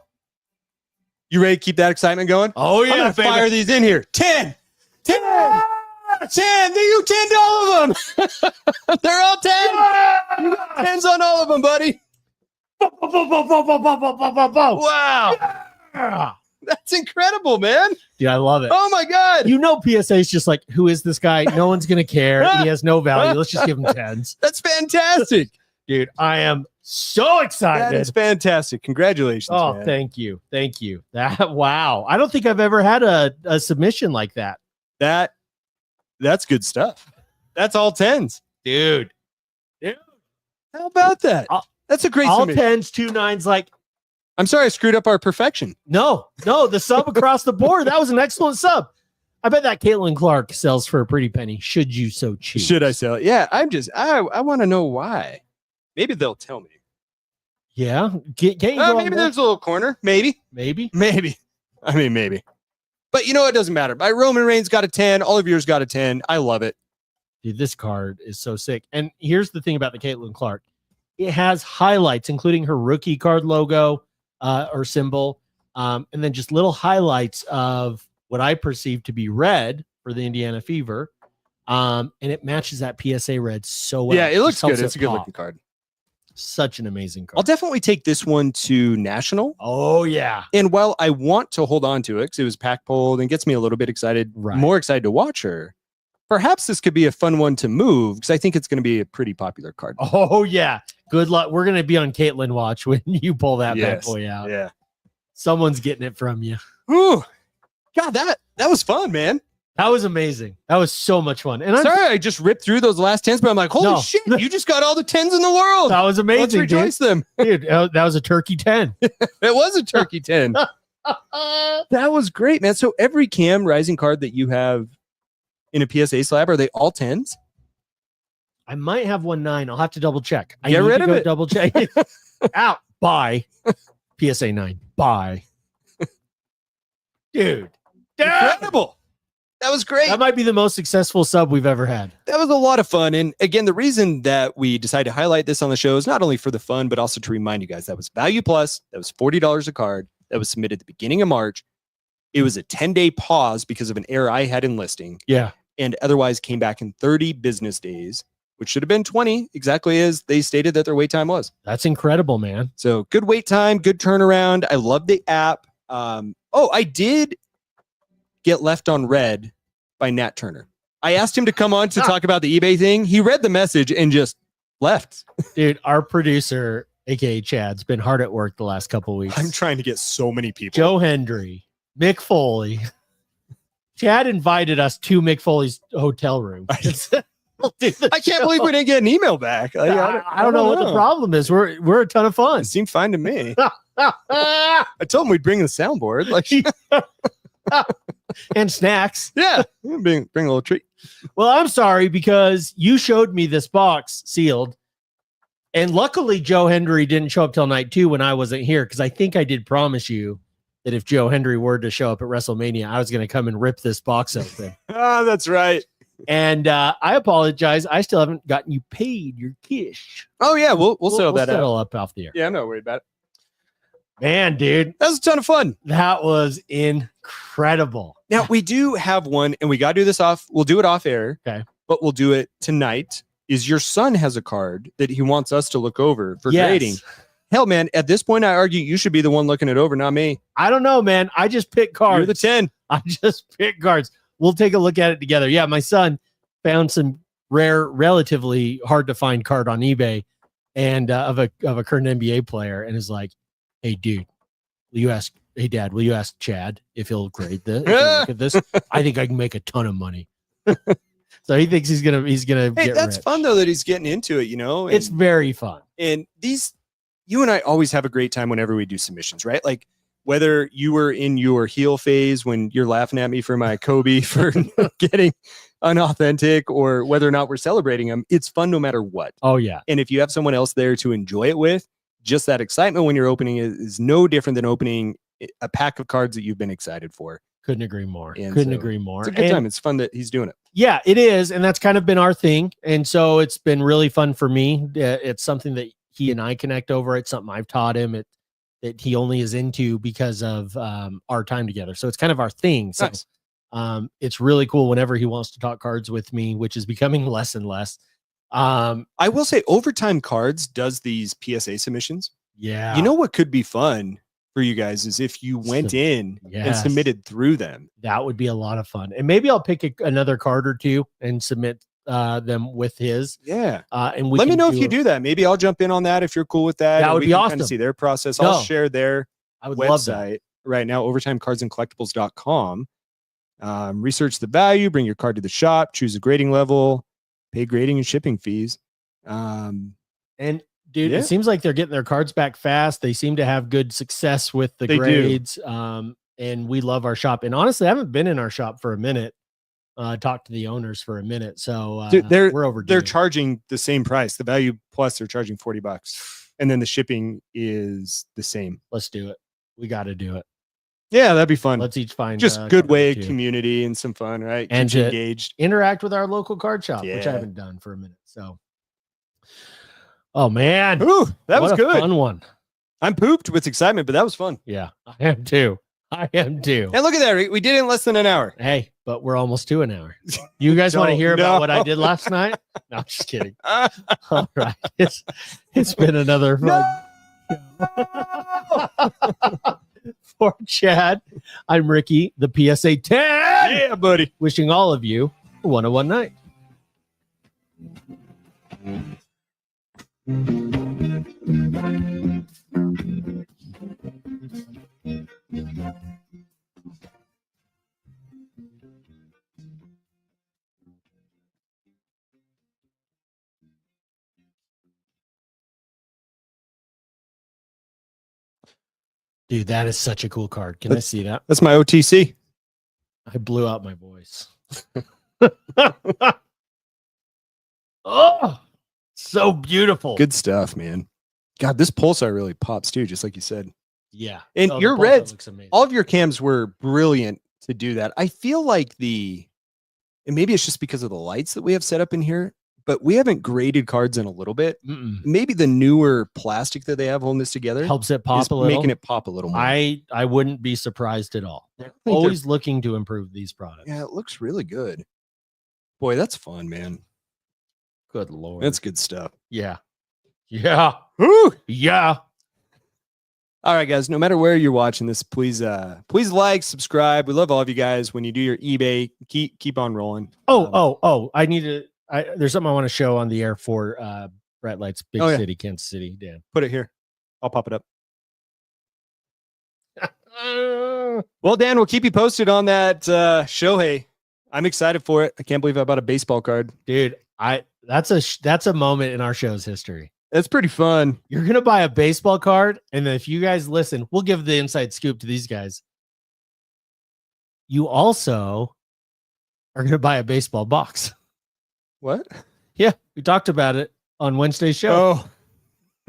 You ready to keep that excitement going? Oh, I'm yeah, gonna fire these in here. 10. 10. 10. You 10 to all of them. They're all 10. You got 10s on all of them, buddy. Wow. That's incredible, man. Dude, I love it. Oh my God. You know, PSA is just like, who is this guy? No one's going to care. He has no value. Let's just give him 10s. That's fantastic. Dude, I am so excited. That is fantastic. Congratulations. Oh, man. thank you. Thank you. Wow. I don't think I've ever had a submission like that. That's good stuff. That's all 10s. Dude. How about that? That's a great All submission. 10s, 2 9s, like, I'm sorry I screwed up our perfection. no, the sub across the board. That was an excellent sub. I bet that Caitlin Clark sells for a pretty penny. Should you so choose? Should I sell it? Yeah, I want to know why. Maybe they'll tell me. Yeah. Can't you go on Maybe there? there's a little corner. Maybe. Maybe. I mean, maybe. But you know, it doesn't matter. My Roman Reigns got a 10. All of yours got a 10. I love it. Dude, this card is so sick. And here's the thing about the Caitlin Clark. It has highlights, including her rookie card logo or symbol, and then just little highlights of what I perceive to be red for the Indiana Fever. And it matches that PSA red so well. Yeah, it looks just helps good. It's a it good pop. looking card. Such an amazing card. I'll definitely take this one to national. Oh, yeah. And while I want to hold on to it because it was pack pulled and gets me a little bit excited, Right. more excited to watch her, perhaps this could be a fun one to move because I think it's going to be a pretty popular card. Oh, yeah. Good luck. We're going to be on Caitlin watch when you pull that bad Yes. boy out. Yeah. Someone's getting it from you. Ooh. God, that was fun, man. That was amazing. That was so much fun. And I'm Sorry, I just ripped through those last 10s, but I'm like, holy No. shit, you just got all the 10s in the world. that was Let's amazing, dude. rejoice them. Dude, that was a turkey 10. It was a turkey 10. That was great, man. So every Cam Rising card that you have in a PSA slab, are they all 10s? I might have 1 9. I'll have to double check. I Get need rid to of go it. double check. Out. Bye. PSA 9. Bye. Dude. Incredible. That was great. That might be the most successful sub we've ever had. That was a lot of fun. And again, the reason that we decided to highlight this on the show is not only for the fun, but also to remind you guys that was Value Plus. That was $40 a card. That was submitted at the beginning of March. It was a 10-day pause because of an error I had in listing Yeah. and otherwise came back in 30 business days. which should have been 20, exactly as they stated that their wait time was. That's incredible, man. So good wait time, good turnaround. I love the app. I did get left on red by Nat Turner. I asked him to come on to talk about the eBay thing. He read the message and just left. Dude, our producer, aka Chad's been hard at work the last couple of weeks. I'm trying to get so many people. Joe Hendry, Mick Foley. Chad invited us to Mick Foley's hotel room. I can't believe we didn't get an email back. I don't know what the problem is. We're a ton of fun. It seemed fine to me. I told him we'd bring the soundboard. And snacks. Yeah. Bring a little treat. Well, I'm sorry because you showed me this box sealed. And luckily, Joe Hendry didn't show up till night 2 when I wasn't here, because I think I did promise you that if Joe Hendry were to show up at WrestleMania, I was going to come and rip this box open. Oh, that's right. And I apologize. I still haven't gotten you paid your cash. Oh, yeah. We'll settle that settle out. up off the air. Yeah, I'm not worried about it. Man, dude, That was a ton of fun. that was incredible. Now, we do have one, and we got to do this we'll do it off air. Okay. But we'll do it tonight. Is your son has a card that he wants us to look over for Yes. grading. Hell, man, at this point, I argue you should be the one looking it over, not me. I don't know, man. I just pick cards. You're the 10. I just pick cards. We'll take a look at it together. Yeah, my son found some rare, relatively hard to find card on eBay, and of a current NBA player, and is like, "Hey, dude, Hey, Dad, will you ask Chad if he'll grade this? If he'll look at this? I think I can make a ton of money." So he thinks he's gonna Hey, get that's rich. fun though that he's getting into it. And, It's very fun. and you and I always have a great time whenever we do submissions, right? Like whether you were in your heel phase when you're laughing at me for my Kobe for getting unauthentic, or whether or not we're celebrating them, it's fun no matter what. Oh yeah, And if you have someone else there to enjoy it with, just that excitement when you're opening it is no different than opening a pack of cards that you've been excited for. couldn't agree more. And Couldn't so agree more. It's a good And- time. It's fun that he's doing it. Yeah, it is. And that's kind of been our thing. And so it's been really fun for me. It's something that he and I connect over. It's something I've taught him that he only is into because of our time together. So it's kind of our thing. So Nice. it's really cool whenever he wants to talk cards with me, which is becoming less and less. I will say Overtime Cards does these PSA submissions. Yeah. You know what could be fun for you guys is if you went in and Yes. submitted through them. That would be a lot of fun. And maybe I'll pick another card or two and submit them with his. Yeah. And we Let me can know if you do that. Maybe I'll jump in on that if you're cool with that. That and would we be can awesome. Kind of see their process. I'll No. share their I would love that. website right now, overtimecardsandcollectibles.com. Research the value, bring your card to the shop, choose a grading level, pay grading and shipping fees. And dude, Yeah. it seems like they're getting their cards back fast. They seem to have good success with the They do. grades. And we love our shop. And honestly, I haven't been in our shop for a minute. Talked to the owners for a minute. So Dude, we're overdue. They're charging the same price. The value plus they're charging $40. And then the shipping is the same. Let's do it. We got to do it. Yeah, that'd be fun. Let's each find Just a good card way or two. community and some fun, right? And Keeps you to- engaged. Interact with our local card shop, which I Yeah. haven't done for a minute. So, oh man, Ooh, that what was a good. fun one. I'm pooped with excitement, but that was fun. Yeah, I am too. And look at that. We did it in less than an hour. Hey, but we're almost to an hour. You guys want to hear about what I did last night? No, I'm just kidding. All right. It's been another fun. For Chad, I'm Ricky, the PSA 10. Yeah, buddy. Wishing all of you a 101 night. Dude, that is such a cool card. Can I see that? That's my OTC. I blew out my voice. Oh, so beautiful. Good stuff, man. God, this Pulsar really pops too, just like you said. Yeah. And Oh, the your Pulsar reds, looks amazing. all of your cams were brilliant to do that. I feel like and maybe it's just because of the lights that we have set up in here, but we haven't graded cards in a little bit. Mm-mm. Maybe the newer plastic that they have holding this together Helps it pop is a little. making it pop a little more. I wouldn't be surprised at all. I think they're- Always looking to improve these products. Yeah, it looks really good. Boy, that's fun, man. Good Lord. That's good stuff. Yeah. Yeah. Woo! Yeah. All right, guys. No matter where you're watching this, please like, subscribe. We love all of you guys. When you do your eBay, keep on rolling. I need to. There's something I want to show on the air for Brett Light's Big City, Kansas City. Dan, put it here. I'll pop it up. Well, Dan, we'll keep you posted on that Shohei. I'm excited for it. I can't believe I bought a baseball card, dude. That's a moment in our show's history. It's pretty fun. You're gonna buy a baseball card, and then if you guys listen, we'll give the inside scoop to these guys. You also are gonna buy a baseball box. What? Yeah, we talked about it on Wednesday's show.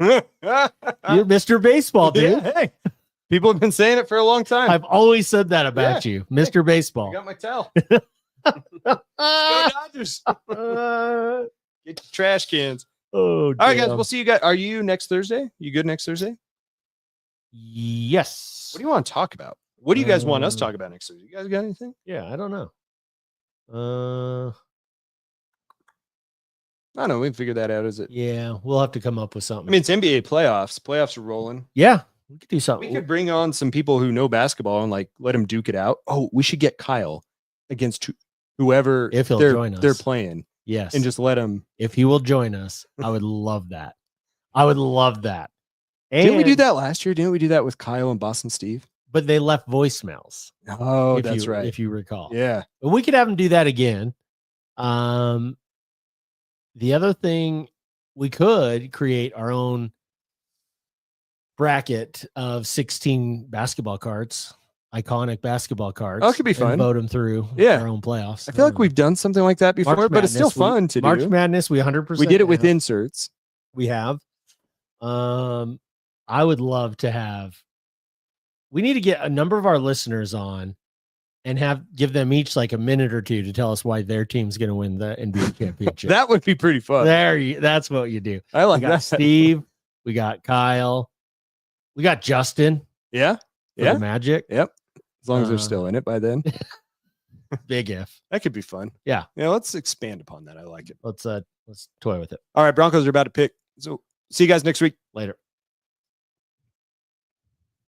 Oh, you're Mr. Baseball, dude. Yeah, hey, people have been saying it for a long time. I've always said that about you, Mr. Baseball. I got my towel. Go Dodgers. Get your trash cans. Oh, all right, guys. We'll see you guys. Are you next Thursday? You good next Thursday? Yes. What do you want to talk about? What do you guys want us to talk about next Thursday? You guys got anything? Yeah, I don't know. I don't know. We can figure that out. Is it? Yeah, we'll have to come up with something. I mean, it's NBA playoffs. Playoffs are rolling. Yeah, we could do something. We could bring on some people who know basketball and like let them duke it out. Oh, we should get Kyle against whoever if he'll join us. They're playing. Yes, and just let him. If he will join us, I would love that. I would love that. And, didn't we do that last year? Didn't we do that with Kyle and Boston Steve? But they left voicemails. Oh, that's right. If you recall. Yeah. But we could have them do that again. The other thing, we could create our own bracket of 16 basketball cards, iconic basketball cards. Oh, it could be fun. Vote them through our own playoffs. I feel like we've done something like that before, but it's still fun to do. March Madness, we 100%. We did it with inserts. We have. I would love to have. We need to get a number of our listeners on and give them each like a minute or two to tell us why their team's going to win the NBA championship. That would be pretty fun. That's what you do. I like we got that. Steve, we got Kyle, we got Justin. Yeah. The Magic. Yep. As long as they're still in it by then. Big if. That could be fun. Yeah. Yeah. Let's expand upon that. I like it. Let's toy with it. All right. Broncos are about to pick. So see you guys next week. Later.